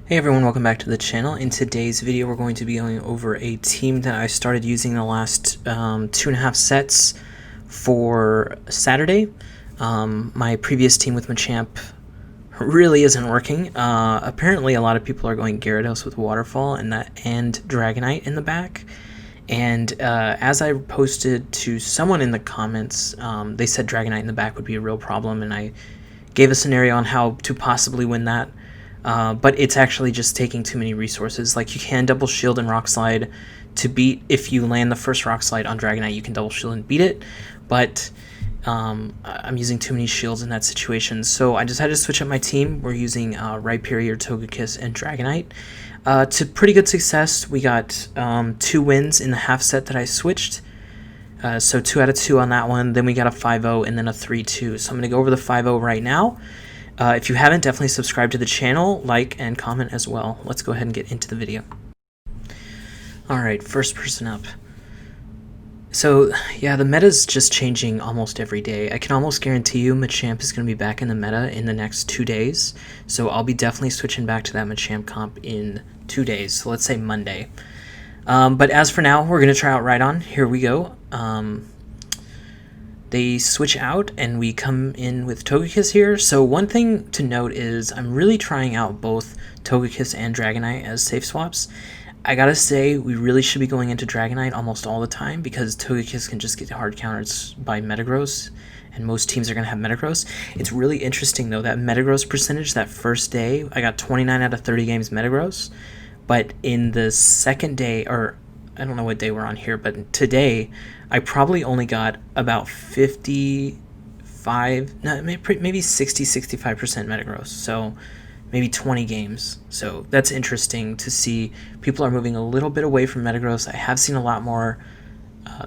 Hey everyone, welcome back to the channel. In today's video we're going to be going over a team that I started using the last 2.5 sets for Saturday. My previous team with Machamp really isn't working. Apparently a lot of people are going Gyarados with Waterfall and Dragonite in the back. And as I posted to someone in the comments, they said Dragonite in the back would be a real problem, and I gave a scenario on how to possibly win that. But it's actually just taking too many resources. Like, you can double shield and rock slide to beat. If you land the first rock slide on Dragonite, you can double shield and beat it. But I'm using too many shields in that situation, so I decided to switch up my team. We're using Rhyperior, Togekiss, and Dragonite. To pretty good success. We got 2 wins in the half set that I switched. So 2 out of 2 on that one. Then we got a 5-0 and then a 3-2. So I'm going to go over the 5-0 right now. If you haven't, definitely subscribe to the channel, like, and comment as well. Let's go ahead and get into the video. Alright, first person up. So, yeah, the meta's just changing almost every day. I can almost guarantee you Machamp is going to be back in the meta in the next 2 days. So I'll be definitely switching back to that Machamp comp in 2 days. So let's say Monday. But as for now, we're going to try out Rhydon. Here we go. They switch out and we come in with Togekiss here. So one thing to note is I'm really trying out both Togekiss and Dragonite as safe swaps. I gotta say, we really should be going into Dragonite almost all the time because Togekiss can just get hard countered by Metagross, and most teams are going to have Metagross. It's really interesting though, that Metagross percentage that first day, I got 29 out of 30 games Metagross, but in the second day, or I don't know what day we're on here, but today I probably only got about 55, no, maybe 60-65% Metagross, so maybe 20 games. So that's interesting to see. People are moving a little bit away from Metagross. I have seen a lot more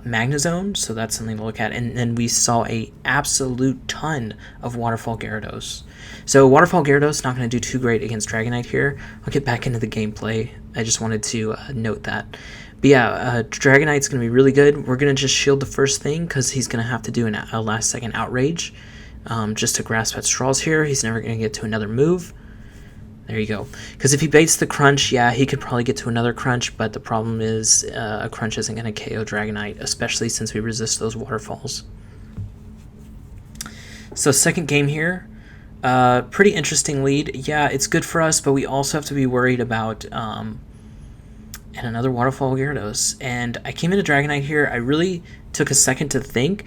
Magnezone, so that's something to look at. And then we saw a absolute ton of Waterfall Gyarados. So Waterfall Gyarados not going to do too great against Dragonite here. I'll get back into the gameplay. I just wanted to note that. But yeah, Dragonite's going to be really good. We're going to just shield the first thing because he's going to have to do a last second Outrage just to grasp at straws here. He's never going to get to another move. There you go. Because if he baits the Crunch, yeah, he could probably get to another Crunch, but the problem is a Crunch isn't going to KO Dragonite, especially since we resist those Waterfalls. So second game here, pretty interesting lead. Yeah, it's good for us, but we also have to be worried about and another Waterfall Gyarados. And I came into Dragonite here. I really took a second to think.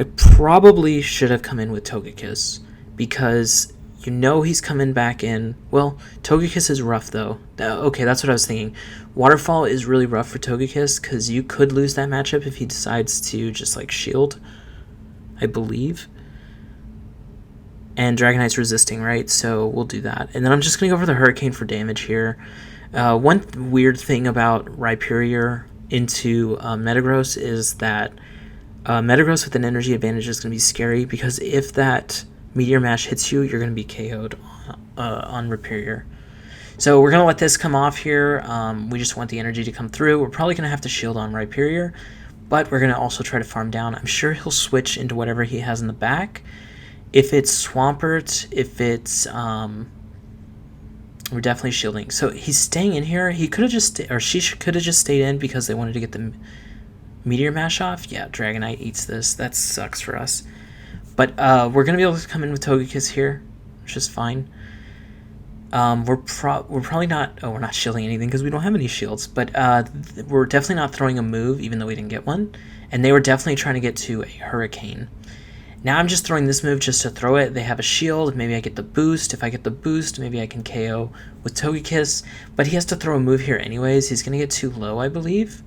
I probably should have come in with Togekiss because you know he's coming back in. Well, Togekiss is rough though. Okay, that's what I was thinking. Waterfall is really rough for Togekiss because you could lose that matchup if he decides to just like shield, I believe. And Dragonite's resisting, right? So we'll do that. And then I'm just going to go for the Hurricane for damage here. One weird thing about Rhyperior into Metagross is that Metagross with an energy advantage is going to be scary because if that Meteor Mash hits you, you're going to be KO'd on Rhyperior. So we're going to let this come off here. We just want the energy to come through. We're probably going to have to shield on Rhyperior, but we're going to also try to farm down. I'm sure he'll switch into whatever he has in the back. If it's Swampert, if it's we're definitely shielding. So he's staying in here. He could have just, or she could have just stayed in because they wanted to get the Meteor Mash off. Yeah, Dragonite eats this. That sucks for us. But we're going to be able to come in with Togekiss here, which is fine. We're probably not, we're not shielding anything because we don't have any shields. But we're definitely not throwing a move, even though we didn't get one. And they were definitely trying to get to a Hurricane. Now I'm just throwing this move just to throw it. They have a shield. Maybe I get the boost. If I get the boost, maybe I can KO with Togekiss. But he has to throw a move here anyways. He's going to get too low, I believe.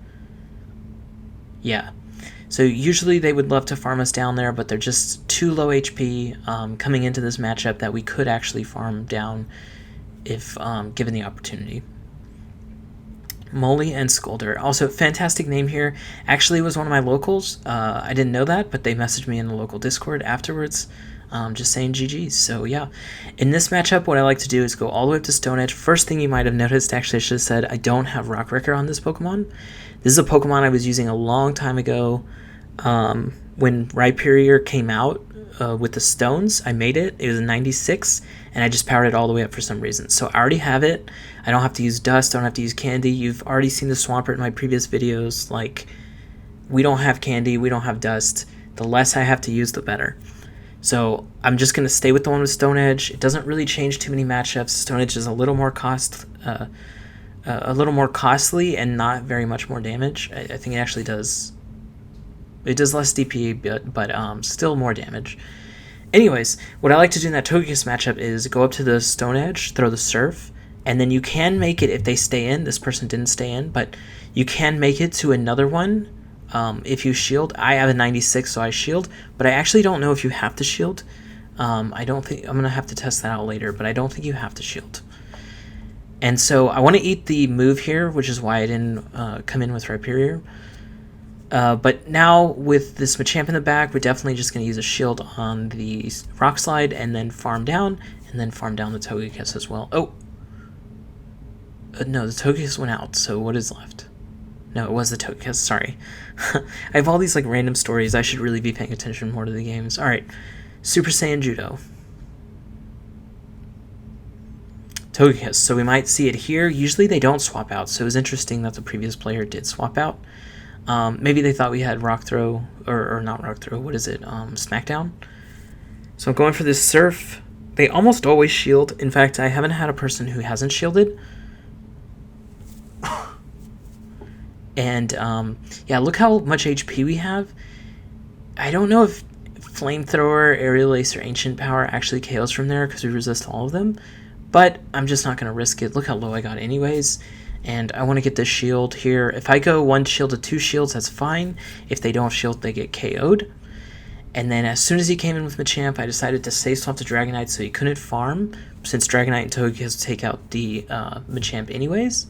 Yeah. So usually they would love to farm us down there, but they're just too low HP coming into this matchup that we could actually farm down if given the opportunity. Molly and Scolder. Also, fantastic name here. Actually, was one of my locals. I didn't know that, but they messaged me in the local Discord afterwards, just saying GG's. So yeah, in this matchup, what I like to do is go all the way up to Stone Edge. First thing you might have noticed, actually, I should have said I don't have Rock Wrecker on this Pokemon. This is a Pokemon I was using a long time ago when Rhyperior came out. with the stones. I made it. It was a 96, and I just powered it all the way up for some reason. So I already have it. I don't have to use dust. I don't have to use candy. You've already seen the Swampert in my previous videos. Like, we don't have candy. We don't have dust. The less I have to use, the better. So I'm just going to stay with the one with Stone Edge. It doesn't really change too many matchups. Stone Edge is a little more costly and not very much more damage. I think it actually does. It does less DPA, but still more damage. Anyways, what I like to do in that Togekiss matchup is go up to the Stone Edge, throw the Surf, and then you can make it if they stay in. This person didn't stay in, but you can make it to another one if you shield. I have a 96, so I shield, but I actually don't know if you have to shield. I don't think, I'm going to have to test that out later, but I don't think you have to shield. And so I want to eat the move here, which is why I didn't come in with Rhyperior. But now with this Machamp in the back, we're definitely just going to use a shield on the Rock Slide and then farm down the Togekiss as well. Oh! No, the Togekiss went out, so what is left? No, it was the Togekiss, sorry. I have all these like random stories. I should really be paying attention more to the games. Alright, Super Saiyan Judo. Togekiss, so we might see it here. Usually they don't swap out, so it was interesting that the previous player did swap out. Maybe they thought we had Rock Throw, or not Rock Throw, what is it, Smackdown? So I'm going for this Surf. They almost always shield. In fact, I haven't had a person who hasn't shielded. And, yeah, look how much HP we have. I don't know if Flamethrower, Aerial Ace, or Ancient Power actually KOs from there, because we resist all of them. But I'm just not going to risk it. Look how low I got anyways. And I want to get this shield here. If I go 1 shield to 2 shields, that's fine. If they don't shield, they get KO'd. And then as soon as he came in with Machamp, I decided to safe swap to Dragonite so he couldn't farm, since Dragonite and Togekiss take out the Machamp anyways.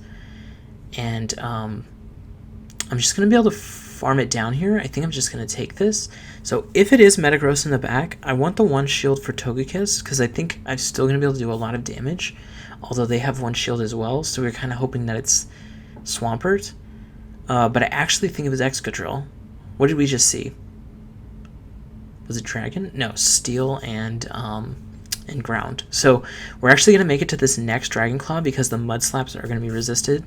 And I'm just going to be able to farm it down here. I think I'm just going to take this. So if it is Metagross in the back, I want the 1 shield for Togekiss, because I think I'm still going to be able to do a lot of damage. Although they have 1 shield as well, so we're kind of hoping that it's Swampert. But I actually think it was Excadrill. What did we just see? Was it Dragon? No, Steel and Ground. So we're actually going to make it to this next Dragon Claw because the Mud Slaps are going to be resisted.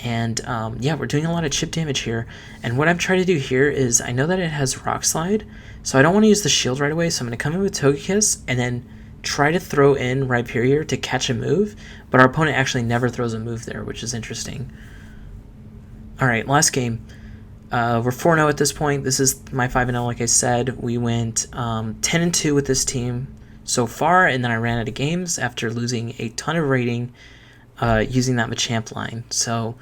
And yeah, we're doing a lot of chip damage here. And what I'm trying to do here is, I know that it has Rock Slide, so I don't want to use the shield right away, so I'm going to come in with Togekiss and then try to throw in Rhyperior to catch a move, but our opponent actually never throws a move there, which is interesting. Alright, last game. We're 4-0 at this point. This is my 5-0, like I said. We went 10-2 with this team so far, and then I ran out of games after losing a ton of rating using that Machamp line. So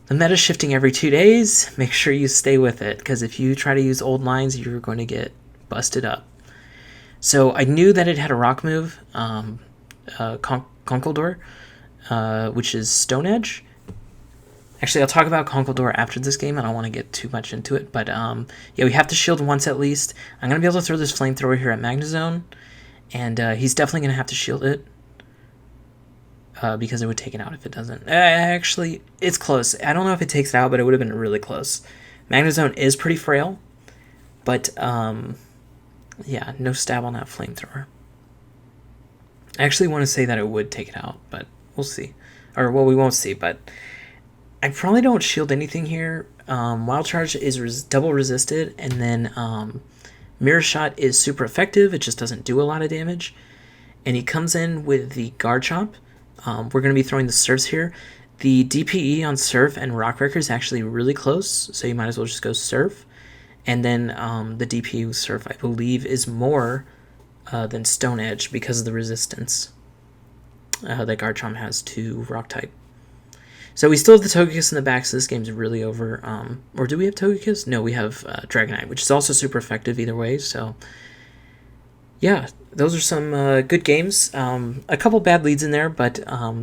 the meta's shifting every 2 days. Make sure you stay with it, because if you try to use old lines, you're going to get busted up. So I knew that it had a rock move, Conkeldurr, which is Stone Edge. Actually, I'll talk about Conkeldurr after this game. I don't want to get too much into it. But yeah, we have to shield once at least. I'm going to be able to throw this Flamethrower here at Magnezone. And he's definitely going to have to shield it. Because it would take it out if it doesn't. Actually, it's close. I don't know if it takes it out, but it would have been really close. Magnezone is pretty frail. But yeah, no stab on that Flamethrower. I actually want to say that it would take it out, but we'll see. Or, well, we won't see, but I probably don't shield anything here. Wild Charge is double resisted, and then Mirror Shot is super effective. It just doesn't do a lot of damage. And he comes in with the Guard Chomp. We're going to be throwing the Surfs here. The DPE on Surf and Rock Wrecker is actually really close, so you might as well just go Surf. And then the DPE Surf, I believe, is more than Stone Edge because of the resistance that Garchomp has to Rock type. So we still have the Togekiss in the back, so this game's really over. Or do we have Togekiss? No, we have Dragonite, which is also super effective either way. So yeah, those are some good games. A couple bad leads in there, but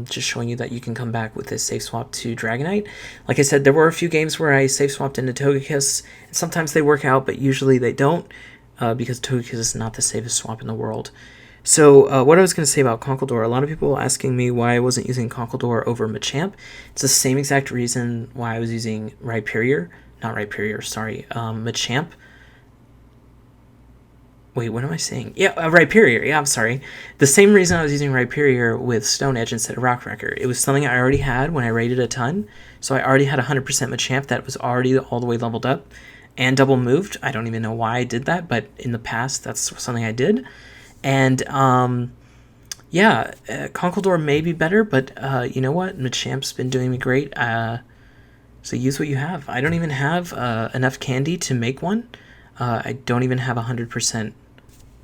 just showing you that you can come back with this safe swap to Dragonite. Like I said, there were a few games where I safe swapped into Togekiss. Sometimes they work out, but usually they don't, because Togekiss is not the safest swap in the world. So what I was going to say about Conkeldurr, a lot of people were asking me why I wasn't using Conkeldurr over Machamp. It's the same exact reason why I was using Rhyperior, not Rhyperior, sorry, Machamp. Wait, what am I saying? Yeah, Rhyperior. Yeah, I'm sorry. The same reason I was using Rhyperior with Stone Edge instead of Rock Wrecker. It was something I already had when I raided a ton. So I already had 100% Machamp that was already all the way leveled up and double moved. I don't even know why I did that, but in the past, that's something I did. And, yeah, Conkeldurr may be better, but you know what? Machamp's been doing me great. So use what you have. I don't even have enough candy to make one. I don't even have 100%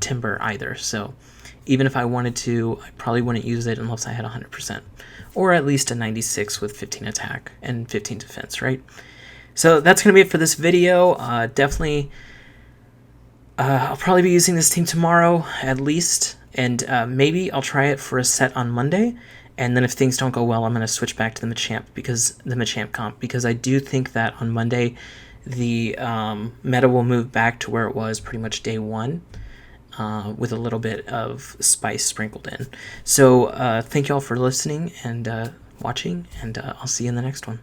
timber either, so even if I wanted to, I probably wouldn't use it unless I had 100%, or at least a 96 with 15 attack and 15 defense, right? So that's going to be it for this video. Definitely, I'll probably be using this team tomorrow at least, and maybe I'll try it for a set on Monday, and then if things don't go well, I'm going to switch back to the Machamp comp, because I do think that on Monday, the meta will move back to where it was pretty much day one, with a little bit of spice sprinkled in. So thank you all for listening and watching, and I'll see you in the next one.